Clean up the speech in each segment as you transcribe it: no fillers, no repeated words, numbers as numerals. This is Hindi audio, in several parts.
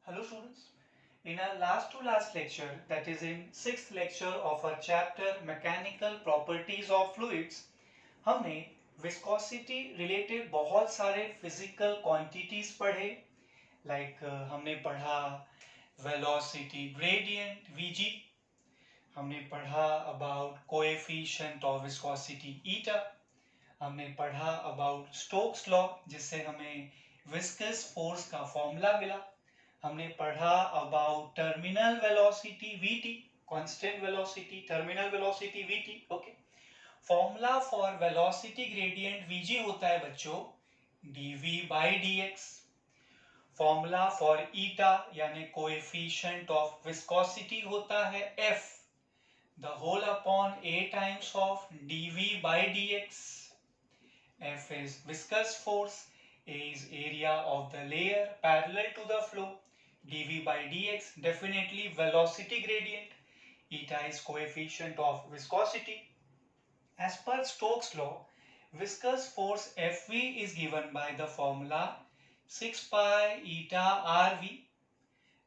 Hello students. In our last to last lecture, that is in sixth lecture of our chapter Mechanical Properties of Fluids, हमने viscosity related बहुत सारे physical quantities पढ़े. हमने पढ़ा velocity gradient Vg, हमने पढ़ा about coefficient of viscosity eta, हमने पढ़ा about Stokes law जिससे हमें viscous force का फॉर्मूला मिला. हमने पढ़ा about terminal velocity vt, constant velocity, terminal velocity vt. Okay, formula for velocity gradient vg होता है बच्चों dv by dx. Formula for eta यानी कोएफिशिएंट ऑफ विस्कोसिटी होता है f, the whole upon a times of dv by dx. f is viscous force, a is area of the layer parallel to the flow, dv by dx definitely velocity gradient, eta is coefficient of viscosity. As per Stokes law, viscous force Fv is given by the formula 6 pi eta rv,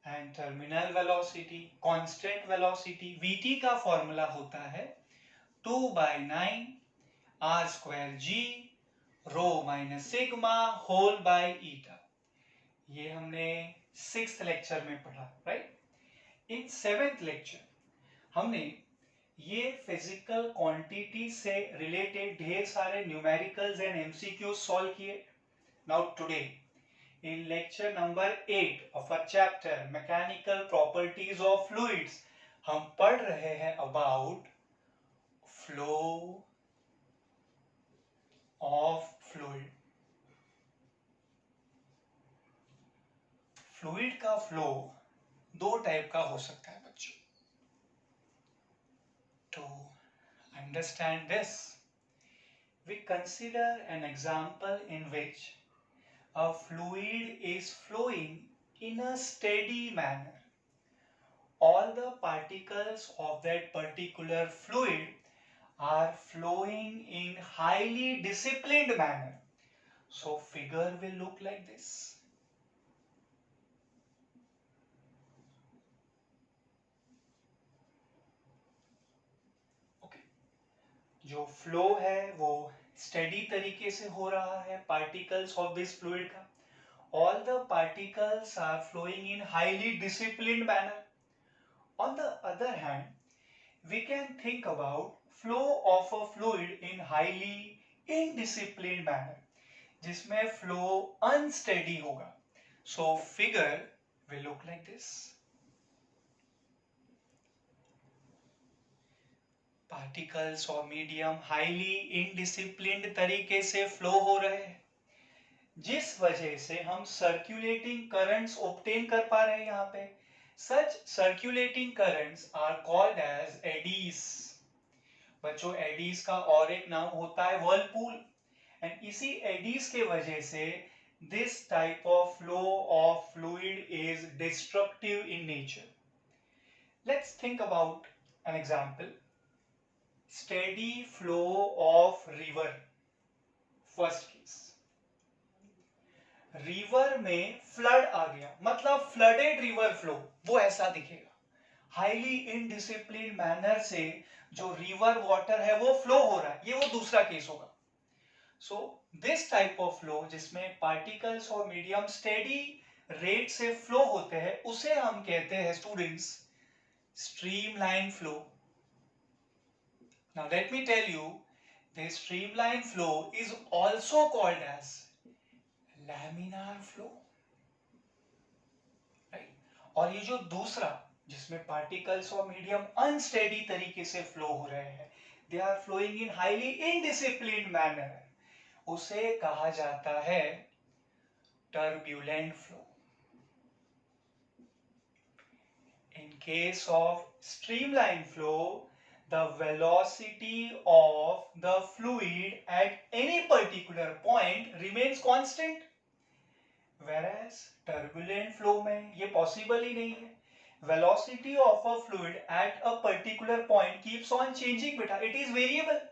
and terminal velocity, constant velocity Vt का फॉर्मूला होता है 2 by 9 r square g rho minus sigma whole by eta. ये हमने सिक्स्थ लेक्चर में पढ़ा, राइट. इन सेवेंथ लेक्चर हमने ये फिजिकल क्वांटिटी से रिलेटेड ढेर सारे न्यूमेरिकल्स एंड एमसीक्यूज सॉल्व किए. Now today in lecture number 8 of our chapter mechanical properties of fluids हम पढ़ रहे हैं about flow of fluid. Fluid का फ्लो दो टाइप का हो सकता है बच्चों. To understand this, we consider an example in which a fluid is flowing in a steady manner. All the particles of that particular fluid are flowing in highly disciplined manner. So figure will look like this. जो फ्लो है वो स्टेडी तरीके से हो रहा है पार्टिकल्स ऑफ दिस फ्लूइड का. All the particles are flowing in highly disciplined manner. On the other hand we can think about flow of a fluid in highly indisciplined manner जिसमें फ्लो अनस्टेडी होगा. So figure will look like this. Particles और मीडियम हाईली इनडिसिप्लिन्ड तरीके से फ्लो हो रहे हैं जिस वजह से हम सर्कुलेटिंग करंट्स ऑब्टेन कर पा रहे हैं. यहाँ पे such circulating currents are called as eddies. बच्चों एडीज का और एक नाम होता है व्हर्लपूल. एंड इसी एडीज के वजह से this type of flow of fluid is destructive in nature. Let's think about an example. Steady flow of river. First case, river में फ्लड आ गया, मतलब फ्लडेड रिवर फ्लो, वो ऐसा दिखेगा. हाईली इनडिसिप्लिन मैनर से जो रिवर वाटर है वो फ्लो हो रहा है, ये वो दूसरा केस होगा. So this type of flow जिसमें पार्टिकल्स और मीडियम स्टेडी रेट से फ्लो होते हैं उसे हम कहते हैं students streamline flow. Now let me tell you, this streamline flow is also called as laminar flow, right? और ये जो दूसरा जिसमें पार्टिकल्स और मीडियम अनस्टेडी तरीके से फ्लो हो रहे हैं, they are flowing in highly indisciplined manner, उसे कहा जाता है turbulent flow. In case of streamline flow, the velocity of the fluid at any particular point remains constant, whereas turbulent flow में ये possible ही नहीं है. Velocity of a fluid at a particular point keeps on changing beta, it is variable.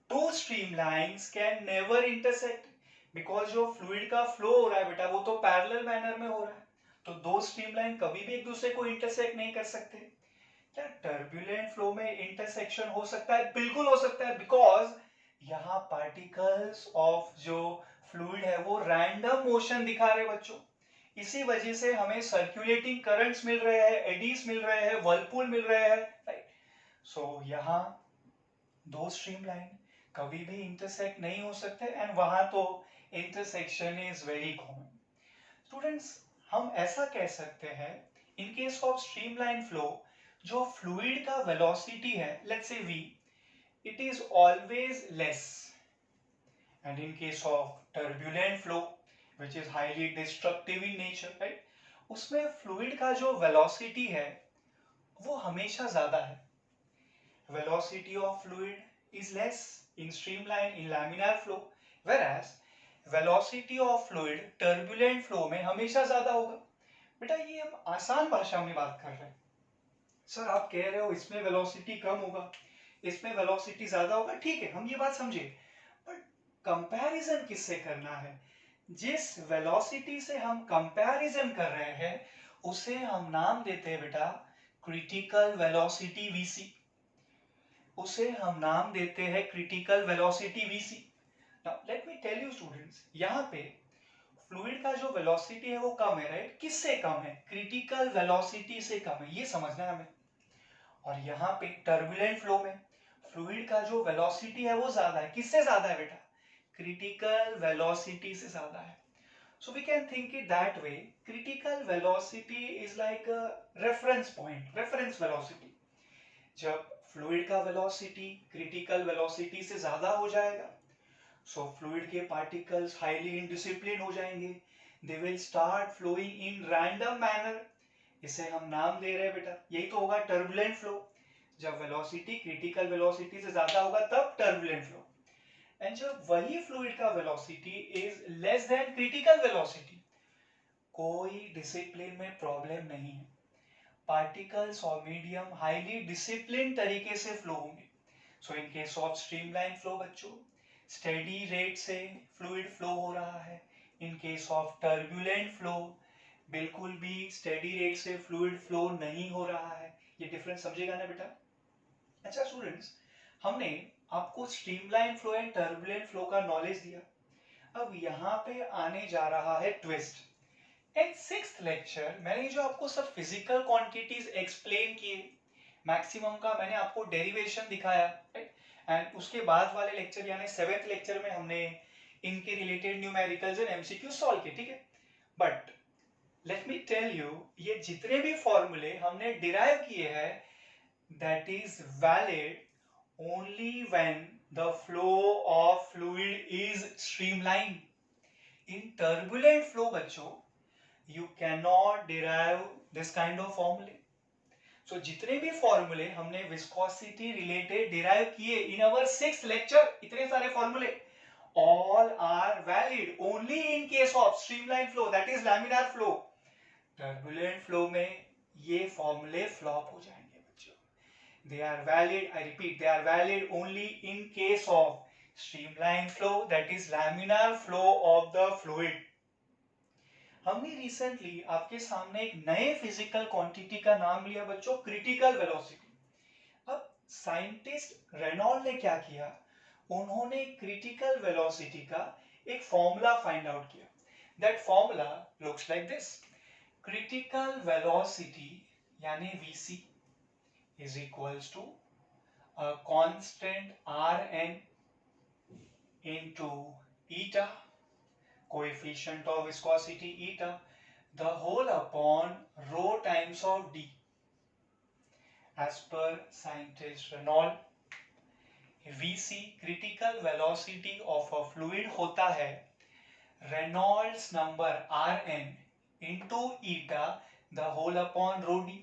Two streamlines can never intersect because जो fluid का flow हो रहा है बेटा वो तो parallel manner में हो रहा है. तो दो स्ट्रीमलाइन कभी भी एक दूसरे को इंटरसेक्ट नहीं कर सकते। क्या टर्बुलेंट फ्लो में इंटरसेक्शन हो सकता है? बिल्कुल हो सकता है, बिकॉज यहाँ पार्टिकल्स ऑफ जो फ्लूइड है वो रैंडम मोशन दिखा रहे बच्चों। इसी वजह से हमें सर्कुलेटिंग करंट्स मिल रहे हैं, एडीज मिल रहे हैं, वर्लपूल मिल रहे हैं, राइट। सो यहाँ दो स्ट्रीमलाइन कभी भी इंटरसेक्ट नहीं हो सकते, एंड वहां तो intersection is very common. Students, हम ऐसा कह सकते हैं इन केस ऑफ स्ट्रीमलाइन फ्लो, जो फ्लूइड का वेलोसिटी है, let's say v, it is always less, and in case of turbulent flow which is highly destructive in nature, right, उसमें फ्लूइड का जो वेलोसिटी है वो हमेशा ज्यादा है। velocity of fluid is less in streamline, in laminar flow, whereas velocity of fluid turbulent flow में हमेशा ज्यादा होगा। बेटा ये हम आसान भाषा में बात कर रहे हैं। सर आप कह रहे हो इसमें वेलोसिटी कम होगा, इसमें वेलोसिटी ज्यादा होगा, ठीक है, हम ये बात समझे, बट कंपैरिजन किससे करना है? जिस वेलोसिटी से हम कंपैरिजन कर रहे हैं उसे हम नाम देते हैं बेटा क्रिटिकल वेलोसिटी वीसी। उसे हम नाम देते हैं critical velocity VC. Now let me tell you students, यहाँ पे फ्लूइड का जो वेलोसिटी है वो कम है, राइट। किससे कम है? क्रिटिकल वेलोसिटी से कम है, ये समझना है हमें। और यहाँ पे टर्बुलेंट फ्लो में फ्लूइड का जो वेलोसिटी है वो ज्यादा है। किससे ज्यादा है बेटा? क्रिटिकल वेलोसिटी से ज्यादा है। So we can think it that way, critical velocity is like a reference point, reference velocity. जब फ्लूइड का वेलोसिटी क्रिटिकल वेलोसिटी से ज्यादा हो जाएगा, सो फ्लूइड के पार्टिकल्स हाईली इनडिसिप्लिन हो जाएंगे, they will start flowing in random manner. इसे हम नाम दे रहे हैं बेटा, यही तो होगा टर्बुलेंट फ्लो। जब वेलोसिटी क्रिटिकल वेलोसिटी से ज्यादा होगा तब टर्बुलेंट फ्लो। एंड जब वही फ्लूइड का velocity is less than critical velocity, कोई डिसिप्लिन में प्रॉब्लम नहीं है, पार्टिकल्स और मीडियम हाईली डिसिप्लिन तरीके से फ्लो होंगे। So in case of streamline flow बच्चों, स्टेडी रेट से फ्लूइड फ्लो हो रहा है। In case of turbulent flow, बिल्कुल भी स्टेडी रेट से फ्लूइड फ्लो नहीं हो रहा है। ये डिफरेंस समझेगा ना बेटा? अच्छा स्टूडेंट्स, हमने आपको streamline flow and turbulent flow का नॉलेज दिया। अब यहाँ पे आने जा रहा है ट्विस्ट। इन सिक्स्थ लेक्चर मैंने जो आपको सब फिजिकल क्वांटिटीज एक्सप्लेन किए, मैक्सिमम का मैंने आपको डेरिवेशन दिखाया, राइट। एंड उसके बाद वाले लेक्चर यानी सेवेंथ लेक्चर में हमने इनके related numericals and MCQ solve किए, ठीक है। But let me tell you, ये जितने भी फॉर्मूले हमने डिराइव किए हैं, that is valid only when the flow of fluid is streamline. In turbulent flow बच्चों, you can not derive this kind of फॉर्मूले। सो जितने भी फॉर्मूले हमने विस्कोसिटी रिलेटेड डिराइव किए इन अवर सिक्स्थ लेक्चर, इतने सारे फॉर्मूले, all are valid only in case of streamline flow, that is laminar flow. Turbulent flow में ये फॉर्मूले फ्लॉप हो जाएंगे बच्चों। They are valid, I repeat, they are valid only in case of streamline flow, that is laminar flow of the fluid. हमने रिसेंटली आपके सामने एक नए फिजिकल क्वांटिटी का नाम लिया बच्चों, क्रिटिकल वेलोसिटी। अब साइंटिस्ट रेनॉल्ड ने क्या किया, उन्होंने क्रिटिकल वेलोसिटी का एक फॉर्मूला फाइंड आउट किया। That formula looks like this. Critical velocity यानी Vc is equals to a constant Rn into eta, coefficient of viscosity eta, the whole upon rho times of d. As per scientist Reynolds, Vc critical velocity of a fluid होता है Reynolds number Rn into eta the whole upon rho d.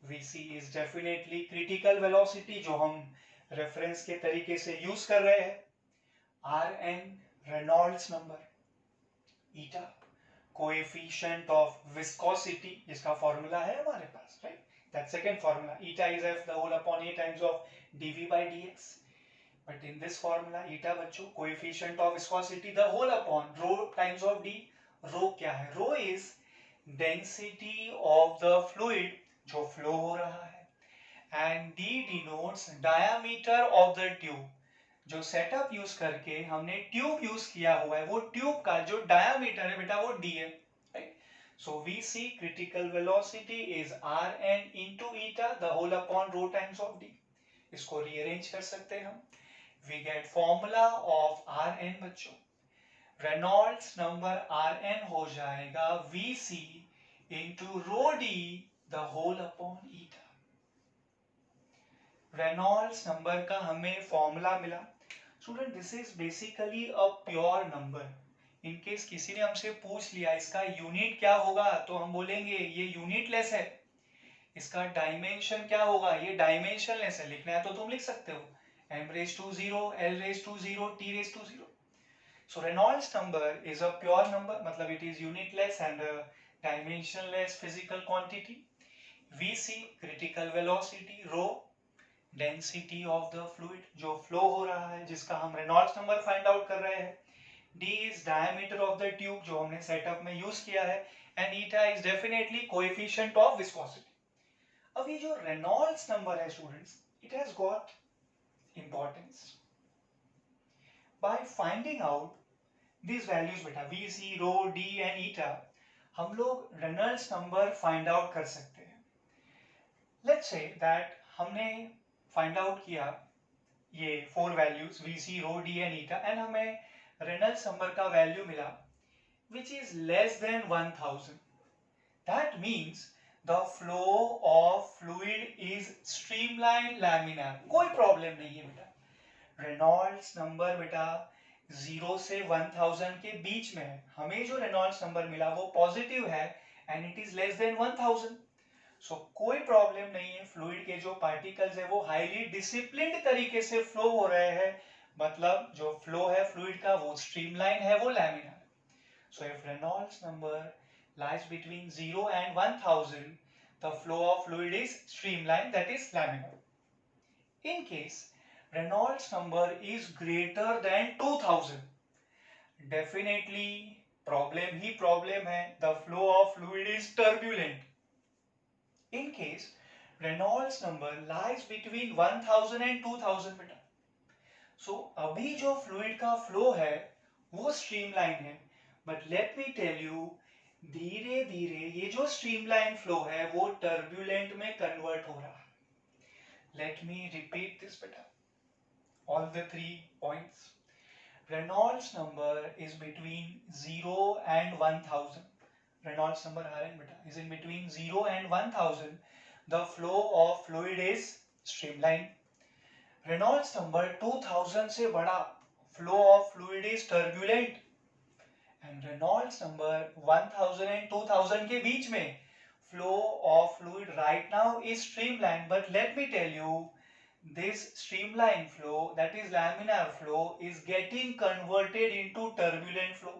Vc is definitely critical velocity जो हम रेफरेंस के तरीके से यूज कर रहे हैं। Rn Reynolds number, eta coefficient of viscosity, जिसका फॉर्मूला है हमारे पास, right. That second formula, eta is f the whole upon a times of dv by dx. But in this formula, eta बच्चों coefficient of viscosity the whole upon rho times of d. Rho क्या है? Rho is density of the fluid जो फ्लो हो रहा है, and D denotes diameter of the tube, जो सेटअप यूज करके हमने ट्यूब यूज किया हुआ है वो ट्यूब का जो डायामीटर है बेटा वो डी है, right. So we see critical velocity is R N into eta the whole upon rho times of D. इसको रीअरेंज कर सकते हैं हम, we get formula of R N बच्चों, रेनॉल्ड्स नंबर आर एन हो जाएगा V C into rho D the whole upon eta. Reynolds number का हमें फॉर्मूला मिला। Student this is basically a pure number. In case किसी ने हमसे पूछ लिया इसका यूनिट क्या होगा तो हम बोलेंगे ये यूनिटलेस है। इसका डायमेंशन क्या होगा, ये डायमेंशनलेस है। लिखना है तो तुम लिख सकते हो m raised to 0, l raised to 0, t raised to 0. So Reynolds number is a pure number, मतलब it is unitless and a dimensionless physical quantity. We see critical velocity rho, density of the fluid जो फ्लो हो रहा है जिसका हम रेनॉल्ड्स नंबर फाइंड आउट कर रहे हैं, D is diameter of the tube जो हमने सेटअप में यूज किया है, and eta is definitely coefficient of viscosity. अब ये जो रेनॉल्ड्स नंबर है students, it has got importance by finding out this values बेटा V C rho D and eta, हम लोग रेनॉल्ड्स नंबर फाइंड आउट कर सकते हैं। लेट्स से दैट हमने फाइंड आउट किया ये 4 values V C rho D and eta, and हमें रेनॉल्ड्स नंबर का वैल्यू मिला which is less than 1000. That means the flow of fluid is streamlined laminar. कोई प्रॉब्लम नहीं है बेटा। रेनॉल्ड्स नंबर बेटा 0 से 1000 के बीच में है। हमें जो रेनॉल्ड्स नंबर मिला वो पॉजिटिव है and it is less than 1000। सो कोई प्रॉब्लम नहीं है, फ्लूइड के जो पार्टिकल्स है वो हाईली डिसिप्लिन्ड तरीके से फ्लो हो रहे हैं, मतलब जो फ्लो है फ्लूइड का वो स्ट्रीमलाइन है, वो laminar. So if Reynolds number lies between 0 and 1000, the flow of fluid is streamlined, that is laminar. In case Reynolds number is greater than 2000, definitely problem he problem है, the flow of fluid is turbulent. In case Reynolds number lies between 1000 and 2000 बेटा, so अभी जो fluid का flow है वो streamline है, but let me tell you धीरे धीरे ये जो स्ट्रीमलाइन फ्लो है वो टर्बुलेंट में कन्वर्ट हो रहा है। लेट मी रिपीट दिस बेटा, all the 3 points. Reynolds number is between 0 and 1000, Reynolds number Rn बेटा is in between 0 and 1000, the flow of fluid is streamline. Reynolds number 2000 से बड़ा, flow of fluid is turbulent, and Reynolds number 1000 and 2000 के बीच में flow of fluid right now is streamlined, but let me tell you this streamlined flow, that is laminar flow, is getting converted into turbulent flow.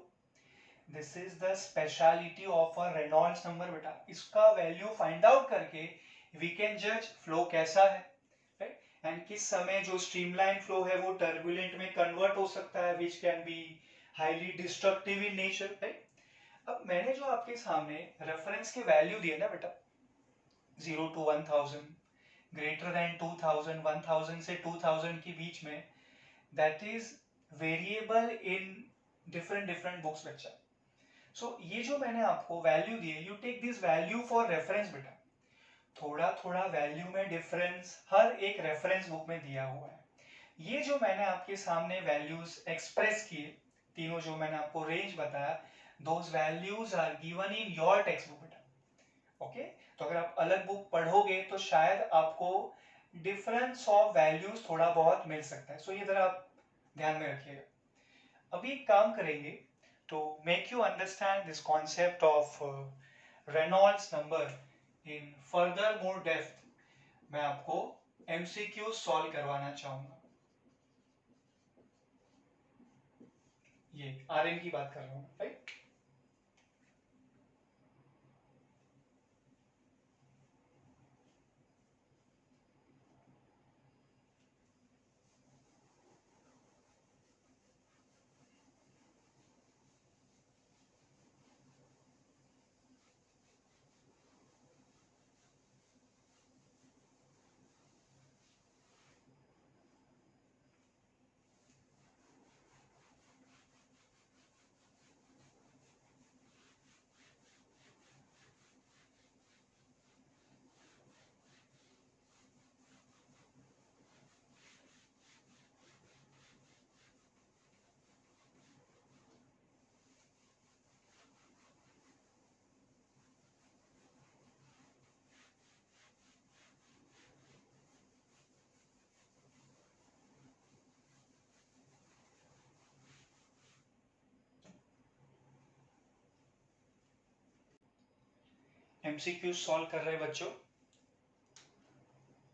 This is the speciality of a Reynolds number बेटा। इसका value find out करके we can judge flow कैसा है, right? and किस समय जो streamlined flow है वो turbulent में convert हो सकता है, which can be highly destructive in nature, right. अब मैंने जो आपके सामने रेफरेंस के वैल्यू दिए ना बेटा 0 to 1000, ग्रेटर देन 2000, 1000 से 2000 के बीच में, that is variable in different books बच्चा। सो ये जो मैंने आपको वैल्यू दिए, you take this value for reference बेटा। थोड़ा थोड़ा वैल्यू में डिफरेंस हर एक रेफरेंस बुक में दिया हुआ है। ये जो मैंने आपके सामने वैल्यूज एक्सप्रेस किए, तीनों जो मैंने आपको रेंज बताया, those values are given in your text book बेटा। ओके, तो अगर आप अलग बुक पढ़ोगे तो शायद आपको डिफरेंस ऑफ वैल्यूज थोड़ा बहुत मिल सकता है। सो ये जरा आप ध्यान में रखिएगा। अभी एक काम करेंगे to make you understand this concept of Reynolds number in further more depth, मैं आपको MCQ सॉल्व करवाना चाहूंगा। ये Rn की बात कर रहा हूँ, राइट। MCQ सॉल्व कर रहे बच्चों।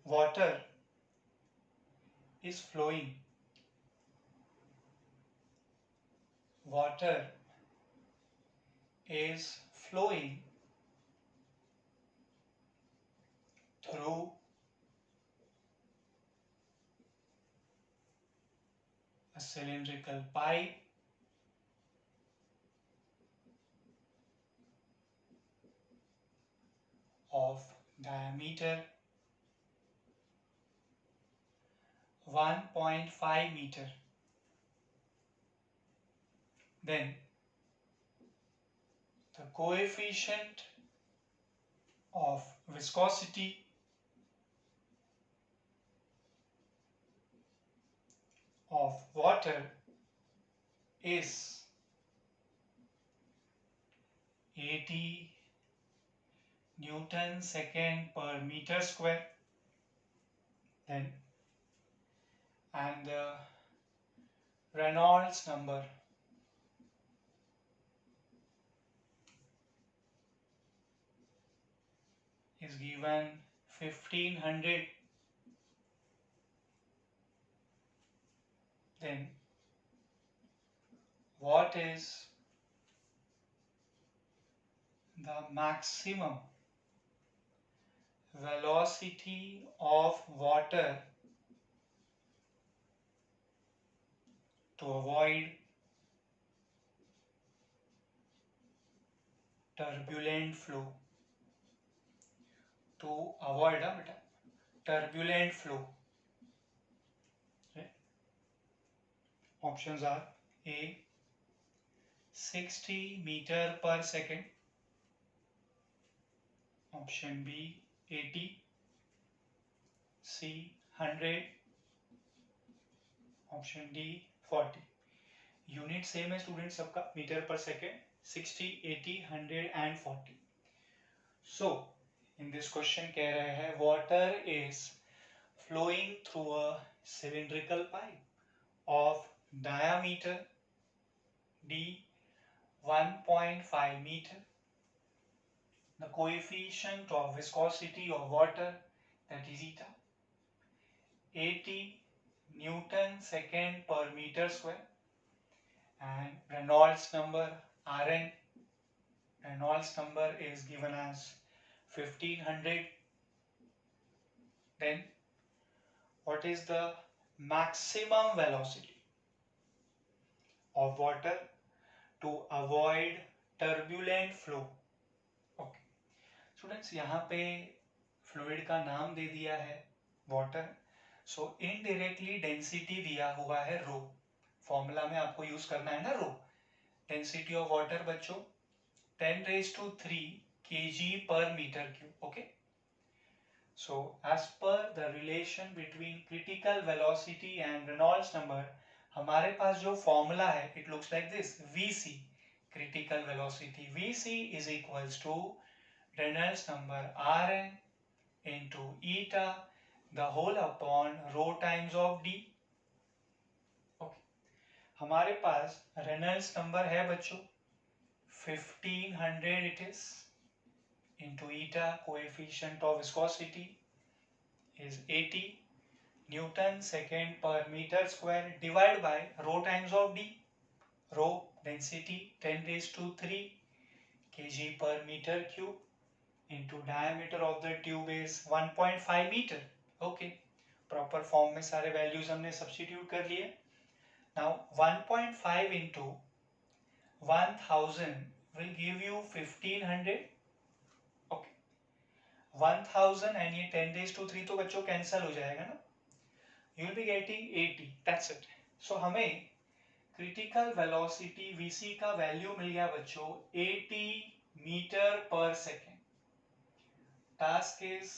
Water is flowing, water is flowing through a cylindrical pipe of diameter 1.5 meter. Then the coefficient of viscosity of water is 80 Newton second per meter square. Then and the Reynolds number is given 1500. Then what is the maximum velocity of water to avoid turbulent flow? To avoid beta turbulent flow. Okay. Options are A 60 meter per second, option B 80, C 100, option D 40. Unit same है स्टूडेंट सबका, metre per second, 60, 80, 100 and 40. So in this question कह रहे हैं water is flowing through a cylindrical pipe of diameter D 1.5 meter. The coefficient of viscosity of water, that is eta, 80 Newton second per meter square, and Reynolds number Rn, Reynolds number is given as 1500. Then what is the maximum velocity of water to avoid turbulent flow? Okay students, यहाँ पे फ्लूइड का नाम दे दिया है वाटर, सो इनडायरेक्टली डेंसिटी दिया हुआ है रो. फॉर्मूला में आपको यूज करना है ना रो. डेंसिटी ऑफ वाटर बच्चों 10⁻³ kg per meter cube. Okay, so as per the relation between critical velocity and Reynolds number, हमारे पास जो फॉर्मूला है it looks like this. Vc critical velocity, Vc is equals to Reynolds number Rn into eta the whole upon rho times of d. Okay. हमारे पास Reynolds number है बच्चों 1500, it is, into eta coefficient of viscosity is 80 Newton second per meter square divided by rho times of d. Rho density 10⁻³ kg per meter cube into diameter of the tube is 1.5 meter. Okay, proper form में सारे वैल्यूज हमने सब्स्टिट्यूट कर लिए. Now 1.5 into 1000 will give you 1500. Okay, 1000 and ये 10⁻³ तो बच्चों कैंसिल हो जाएगा ना. You will be getting 80. That's it. So हमें क्रिटिकल वेलोसिटी Vc का वैल्यू मिल गया बच्चों 80 metre per second. Task is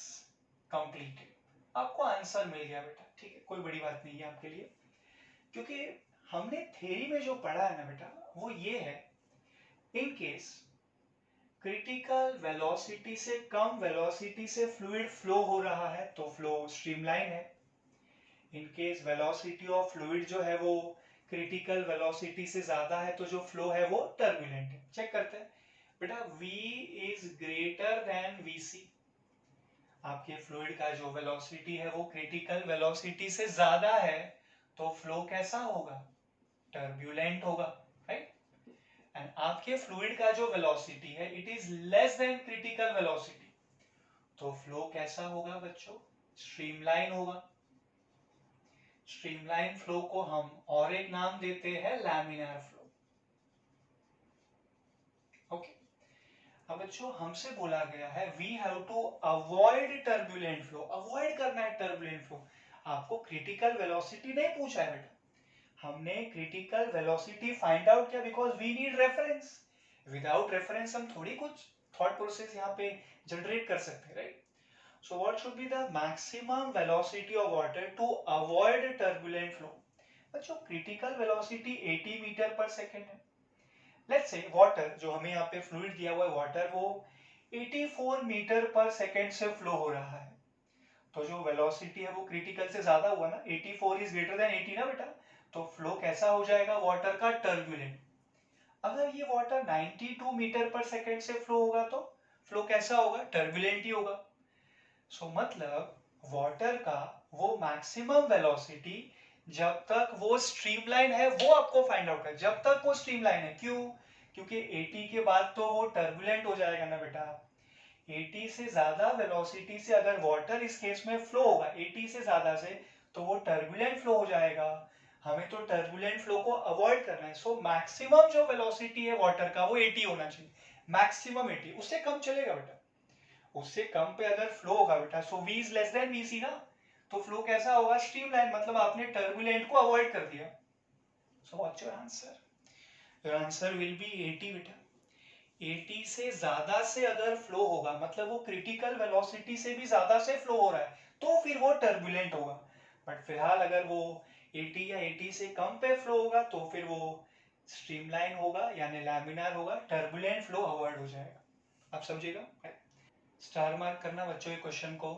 completed. आपको आंसर मिल गया बेटा, ठीक है, कोई बड़ी बात नहीं है आपके लिए, क्योंकि हमने थ्योरी में जो पढ़ा है ना बेटा वो ये है, इन केस क्रिटिकल वेलोसिटी से कम वेलोसिटी से फ्लूइड फ्लो हो रहा है तो फ्लो स्ट्रीमलाइन है. In case velocity of fluid जो है वो क्रिटिकल वेलोसिटी से ज्यादा है तो जो फ्लो है वो टर्बुलेंट है. चेक करते हैं. बेटा v is greater than vc, आपके फ्लूइड का जो वेलोसिटी है वो क्रिटिकल वेलोसिटी से ज्यादा है, तो फ्लो कैसा होगा, टर्बुलेंट होगा, राइट। एंड आपके फ्लूइड का जो वेलोसिटी है it is less than critical velocity, तो फ्लो कैसा होगा बच्चों, स्ट्रीमलाइन होगा। स्ट्रीमलाइन फ्लो को हम और एक नाम देते हैं लैमिनार फ्लो। ओके, अब बच्चों हमसे बोला गया है we have to avoid turbulent flow, avoid करना है टर्बुलेंट फ्लो। आपको क्रिटिकल वेलोसिटी नहीं पूछा है बेटा, हमने क्रिटिकल वेलोसिटी फाइंड आउट किया because we need reference. Without reference हम थोड़ी कुछ थॉट प्रोसेस यहाँ पे जनरेट कर सकते हैं, right. So what should be the maximum velocity of water to avoid turbulent flow? बच्चों critical velocity 80 metre per second है। लेट्स से वाटर, जो हमें यहाँ पे फ्लूइड दिया हुआ है वाटर, वो 84 मीटर पर सेकेंड से फ्लो हो रहा है, तो जो वेलोसिटी है वो क्रिटिकल से ज्यादा हुआ ना, 84 इज ग्रेटर देन 80 ना बेटा, तो फ्लो कैसा हो जाएगा वाटर का, टर्बुलेंट। अगर ये वाटर 92 मीटर पर सेकेंड से फ्लो होगा तो फ्लो कैसा होगा, टर्बुलेंट ही होगा। सो मतलब वाटर का वो मैक्सिमम वेलोसिटी जब तक वो स्ट्रीमलाइन है वो आपको फाइंड आउट है, जब तक वो स्ट्रीमलाइन है। क्यों, क्योंकि 80 के बाद तो वो टर्बुलेंट हो जाएगा ना बेटा। 80 से ज्यादा वेलोसिटी से अगर वाटर इस केस में फ्लो होगा 80 से ज्यादा से, तो वो टर्बुलेंट फ्लो हो जाएगा। हमें तो टर्बुलेंट फ्लो को अवॉइड करना है, सो मैक्सिमम जो वेलोसिटी है वाटर का वो 80 होना चाहिए, मैक्सिमम 80, उससे कम चलेगा बेटा, उससे कम पे अगर फ्लो होगा बेटा, सो v is less than vc ना, तो फ्लो कैसा होगा, स्ट्रीमलाइन, मतलब आपने टर्बुलेंट को अवॉइड कर दिया। So what's your answer, your answer will be 80 बेटा। 80 से ज्यादा से अगर फ्लो होगा मतलब वो क्रिटिकल वेलोसिटी से भी ज्यादा से फ्लो हो रहा है, तो फिर वो टर्बुलेंट होगा। बट फिलहाल अगर वो 80 या 80 से कम पे फ्लो होगा तो फिर वो स्ट्रीमलाइन होगा यानी लैमिनार होगा, टर्बुलेंट फ्लो अवॉइड हो जाएगा। आप समझिएगा, स्टार मार्क करना बच्चों ये क्वेश्चन को।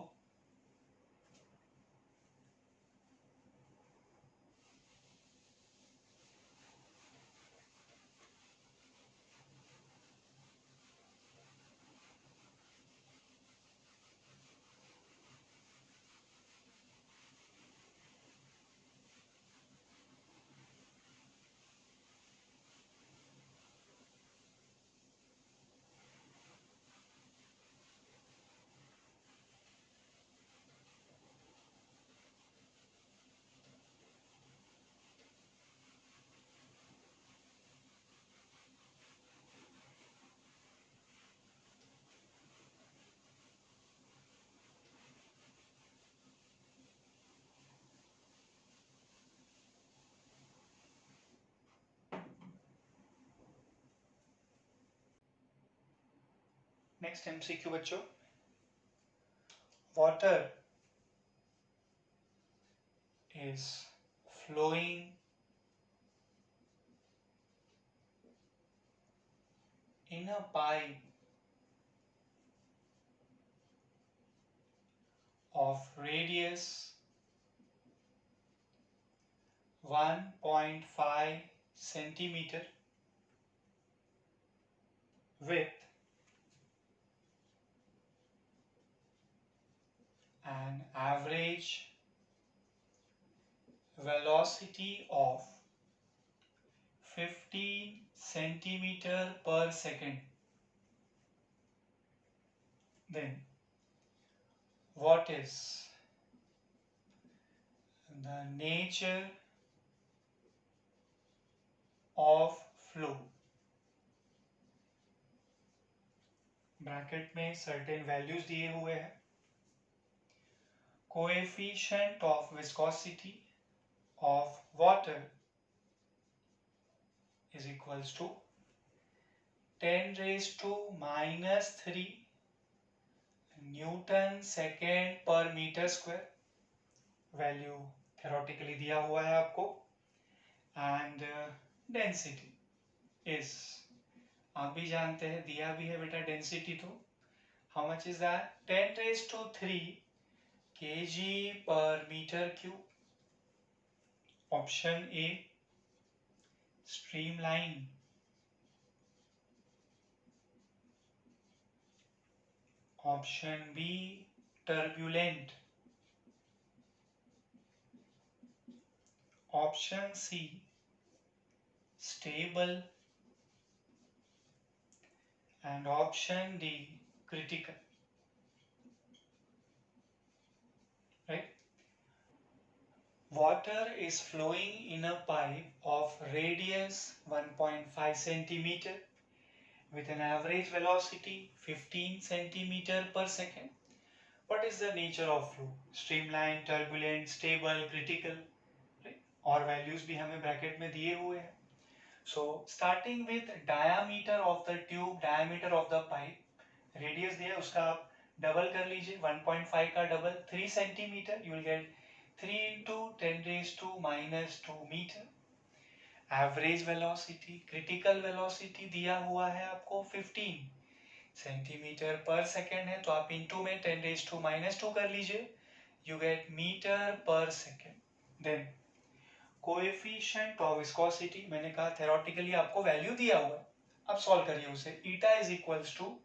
नेक्स्ट एमसीक्यू बच्चों, water is flowing in a pipe of radius 1.5 centimeter with an average velocity of 15 centimeter per second, then what is the nature of flow? Bracket में सर्टेन वैल्यूज दिए हुए हैं। Coefficient of viscosity of water is equals to 10 raised to minus 3 newton second per metre square, value theoretically दिया हुआ है आपको। एंड डेंसिटी इज, आप भी जानते हैं दिया भी है बेटा डेंसिटी, तो how much is that, 10 raised to 3 kg per metre cube. Option A streamline, option B turbulent, option C stable and option D critical. Right. Water is flowing in a pipe of radius 1.5 centimeter with an average velocity 15 centimeter per second. What is the nature of flow? Streamline, turbulent, stable, critical. Right? और values भी हमें bracket में दिए हुए हैं. So starting with diameter of the tube, diameter of the pipe, radius दिया उसका आप डबल कर लीजिए, 1.5 का double 3 centimetre, you will get 3 into 10 raised to minus 2 meter. Average velocity, critical velocity दिया हुआ है आपको 15 सेंटीमीटर पर सेकेंड है, तो आप इनटू में 10 raised to minus 2 कर लीजिए, you get metre per second. Then coefficient of viscosity, मैंने कहा थेरोटिकली आपको वैल्यू दिया हुआ है, अब सॉल्व करिए उसे. Eta is equals to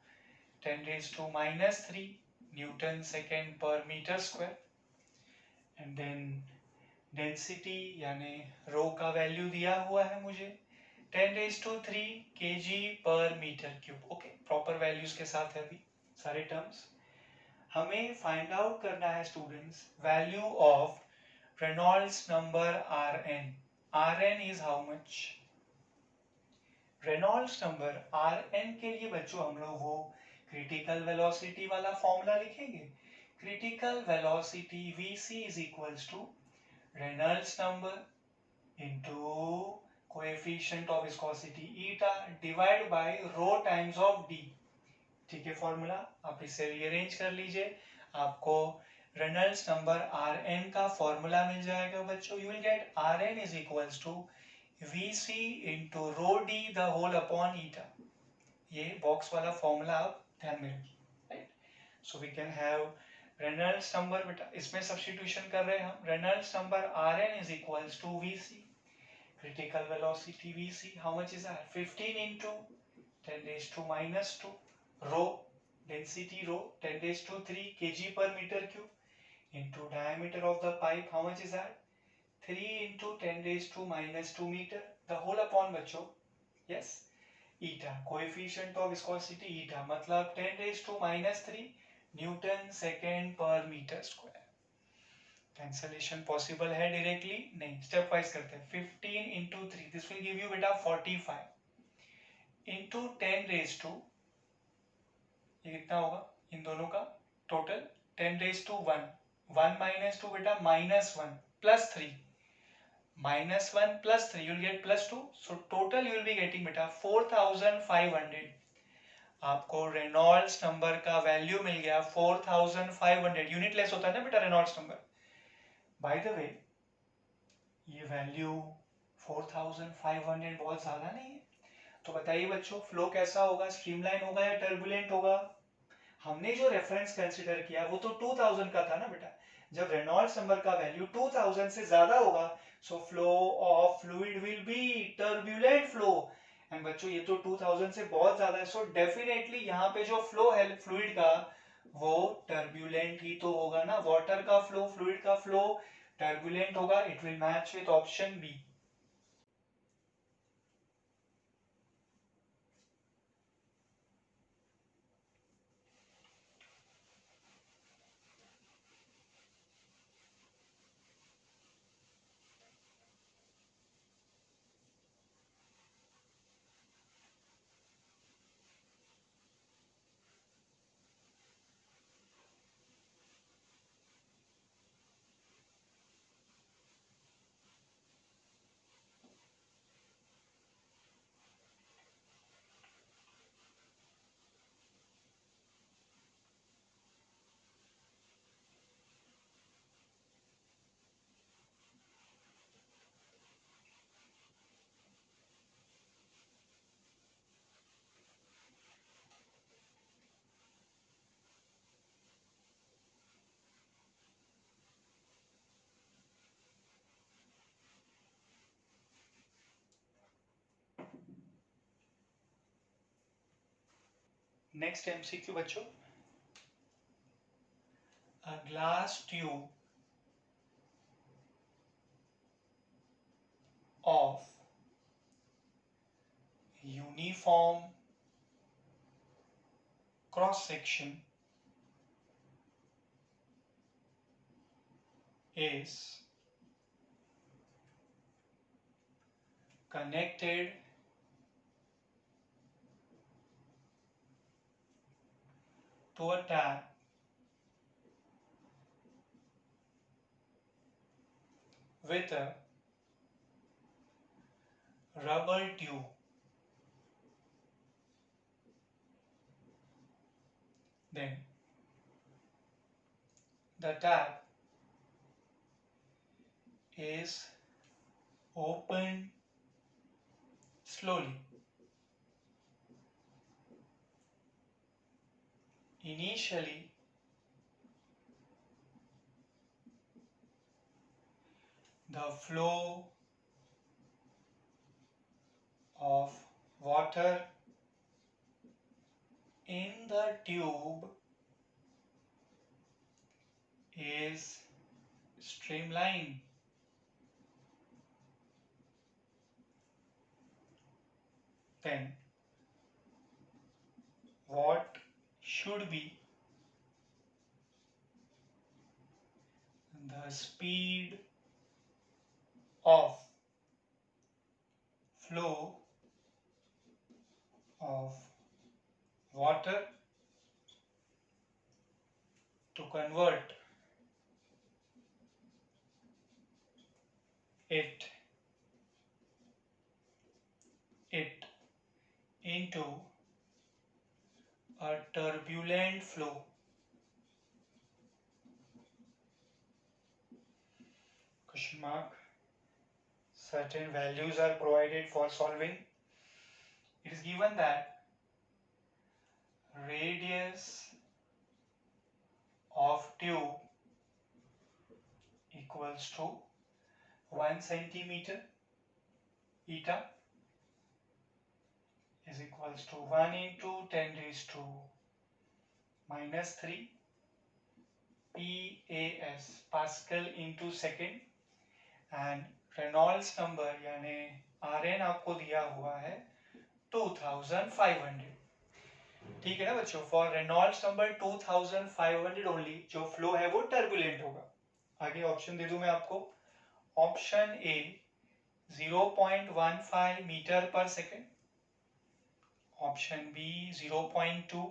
10 raised to minus 3 newton second per metre square. And then density यानी रो का वैल्यू दिया हुआ है मुझे 10 raised to 3 kg per metre cube. Okay, proper values के साथ है अभी सारे टर्म्स. हमें फाइंड आउट करना है students value of Reynolds number Rn. Rn is how much? Reynolds number Rn के लिए बच्चों हम लोग वो क्रिटिकल वेलोसिटी वाला फॉर्मूला लिखेंगे. Critical velocity Vc is equals to Reynolds number into coefficient of viscosity eta divided by rho times of d. ठीक है, फॉर्मूला आप इसे रीअरेंज कर लीजिए, आपको रेनॉल्ड्स नंबर Rn का फॉर्मूला मिल जाएगा बच्चों. You will get Rn is equals to Vc into rho d the whole upon eta. ये बॉक्स वाला फॉर्मूला आप ध्यान में रखिए. Right. So we can have Reynolds number, बेटा इसमें सब्स्टिट्यूशन कर रहे हैं हम. Reynolds number Rn is equals to Vc, critical velocity Vc how much is that? 15 into 10 raised to minus 2 row, density rho 10 raised to 3 kg per meter cube into diameter of the pipe, how much is that? 3 into 10 raised to minus 2 meter, the whole upon बच्चों. yes, eta coefficient of viscosity eta मतलब 10 raised to minus 3 newton second per metre square. Cancellation possible है डायरेक्टली? नहीं, स्टेप वाइज करते हैं. 15 into 3 this will give you बेटा 45 into 10 raised to, ये कितना होगा इन दोनों का टोटल? 10 raised to 1, 1 minus 2 बेटा minus 1 plus 3, minus 1 plus 3 you will get plus 2, so total you will be getting बेटा 4500. आपको रेनॉल्ड्स नंबर का वैल्यू मिल गया 4500. यूनिट लेस होता है ना बेटा Reynolds number. By the way ये वैल्यू 4500 बहुत ज्यादा नहीं है, तो बताइए बच्चों फ्लो कैसा होगा? स्ट्रीमलाइन होगा या टर्बुलेंट होगा? हमने जो रेफरेंस कंसीडर किया वो तो 2000 का था ना बेटा. जब रेनॉल्ड्स नंबर का वैल्यू 2000 से ज्यादा होगा, so flow of fluid will be turbulent flow. And बच्चों ये तो 2000 से बहुत ज्यादा है, सो डेफिनेटली यहाँ पे जो फ्लो है फ्लूइड का वो टर्बुलेंट ही तो होगा ना. वाटर का फ्लो, फ्लूइड का फ्लो टर्बुलेंट होगा. It will match with option B. Next MCQ बच्चों, glass tube of uniform cross section is connected to a tap with a rubber tube. Then the tap is opened slowly. Initially, the flow of water in the tube is streamlined. Then what should be the speed of flow of water to convert it into a turbulent flow. Question mark. Certain values are provided for solving. It is given that radius of tube equals to 1 centimeter, eta is equals to 1 into 10 raised to minus 3 PAS, Pascal into second, and Reynolds number यानी RN आपको दिया हुआ है 2500. ठीक है ना बच्चों, फॉर रेनॉल्ड्स नंबर 2500 ओनली जो फ्लो है वो टर्बुलेंट होगा. आगे ऑप्शन दे दूं मैं आपको. Option A 0.15 metre per second, option B 0.2,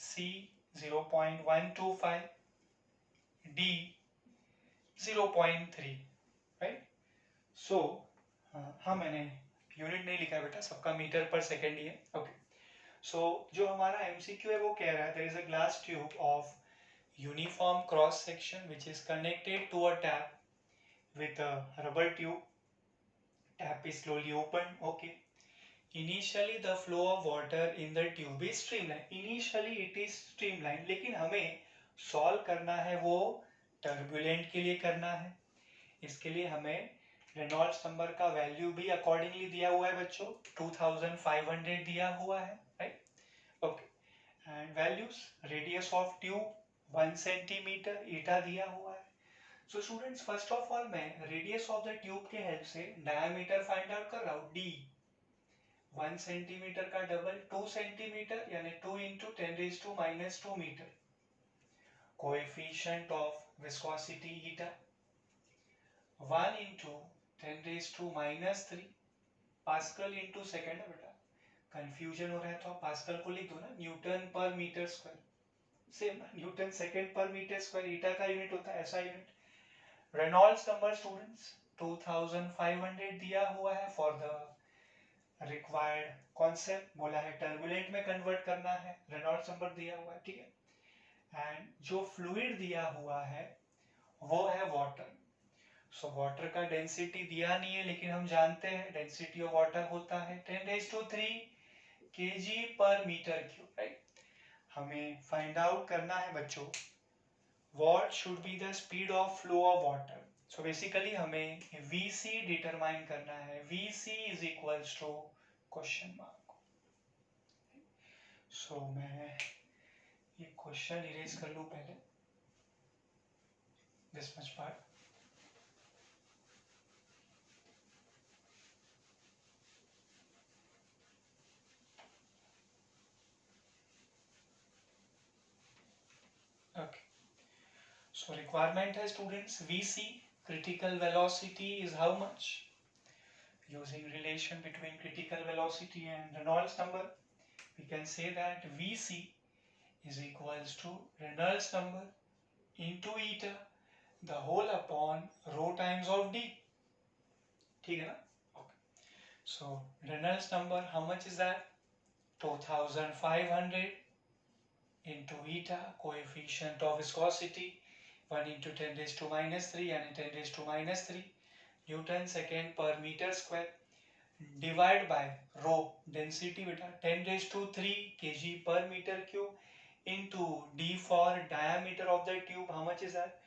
C 0.125, D 0.3. Right. सो हाँ मैंने यूनिट नहीं लिखा बेटा, सबका मीटर पर सेकेंड ही है. ओके. सो जो हमारा एमसीक्यू है वो कह रहा है there is a glass tube of uniform cross section which is connected to a tap with a rubber tube. Tap is slowly opened. Okay. Initially the flow of water in the tube is streamlined. Initially it is streamlined, लेकिन हमें solve करना है वो turbulent के लिए करना है. इसके लिए हमें रेनॉल्ड्स नंबर का वैल्यू भी अकॉर्डिंगली दिया हुआ है बच्चों, 2500 दिया हुआ है. Right. Okay. And values radius of tube 1 centimetre, eta दिया हुआ है. So students first of all मैं रेडियस ऑफ द ट्यूब के हेल्प से डायमीटर फाइंड आउट कर रहा हूँ. डी 1 सेंटीमीटर का डबल 2 सेंटीमीटर यानी 2 into 10 raise to minus 2 metre. Coefficient of viscosity eta 1 into 10 raise to minus 3 pascal into second. बेटा कंफ्यूजन हो रहा है तो आप पास्कल को लिख दो ना, न्यूटन पर मीटर स्क्वायर. सेम ना, Newton second per metre square ईटा का यूनिट होता है, ऐसा यूनिट. रेनॉल्ड्स नंबर स्टूडेंट्स 2500 दिया हुआ है फॉर द रिक्वायर्ड कॉन्सेप्ट. बोला है टर्बुलेंट में कन्वर्ट करना है, रेनॉल्ड्स नंबर दिया हुआ है. ठीक है. एंड जो फ्लूइड दिया हुआ है वो है वाटर. सो वाटर का डेंसिटी दिया नहीं है, लेकिन हम जानते हैं डेंसिटी ऑफ वाटर होता है 10⁻³ kg per metre cube. Right. हमें फाइंड आउट करना है बच्चों what should be the speed of flow of water. So basically हमें VC डिटरमाइन करना है. VC is equals to question mark. So मैं ये क्वेश्चन इरेज कर लूँ पहले. this much part. Okay. So requirement है students, VC critical velocity is how much? Using relation between critical velocity and Reynolds number, we can say that VC is equals to Reynolds number into eta the whole upon rho times of d. ठीक है ना? Okay. So Reynolds number, how much is that? 2500 into eta, coefficient of viscosity 1 into 10 raised to minus 3 and 10 raised to minus 3 Newton second per meter square, divide by rho density beta 10 raised to 3 kg per meter cube into d for diameter of the tube, how much is that?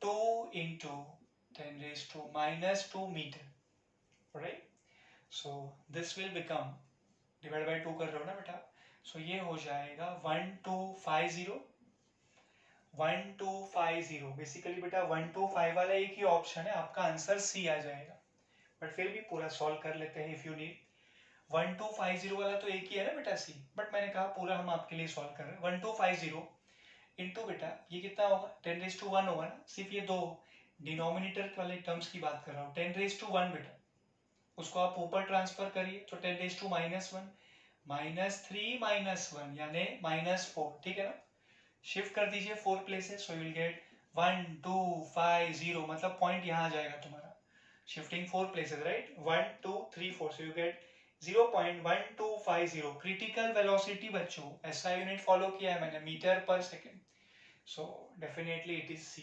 2 into 10 raised to minus 2 meter, right? So this will become, divided by 2 कर रहे हो ना बेटा, so ये हो जाएगा 1250 1250. बेसिकली बेटा 125 वाला एक ही ऑप्शन है, आपका आंसर सी आ जाएगा, बट फिर भी पूरा सॉल्व कर लेते हैं इफ यू नीड. 1250 वाला तो एक ही है ना बेटा सी, बट मैंने कहा पूरा हम आपके लिए सॉल्व कर रहे हैं. 1250 इंटू बेटा ये कितना होगा? 10 रेज टू 1 होगा ना, सिर्फ ये दो डिनोमिनेटर वाले टर्म्स की बात कर रहा हूँ. 10 रेज टू 1 बेटा, उसको आप ऊपर ट्रांसफर करिए तो 10 रेज टू -1 -3 -1 यानी -4, ठीक है ना. शिफ्ट कर दीजिए 4 places, so you will get 1250, मतलब पॉइंट यहाँ आ जाएगा तुम्हारा. Shifting 4 places, right? 1 2 3 4, so you get 0.1250. Critical velocity बच्चों, ऐसा यूनिट फॉलो किया है मैंने, metre per second. So definitely it is C.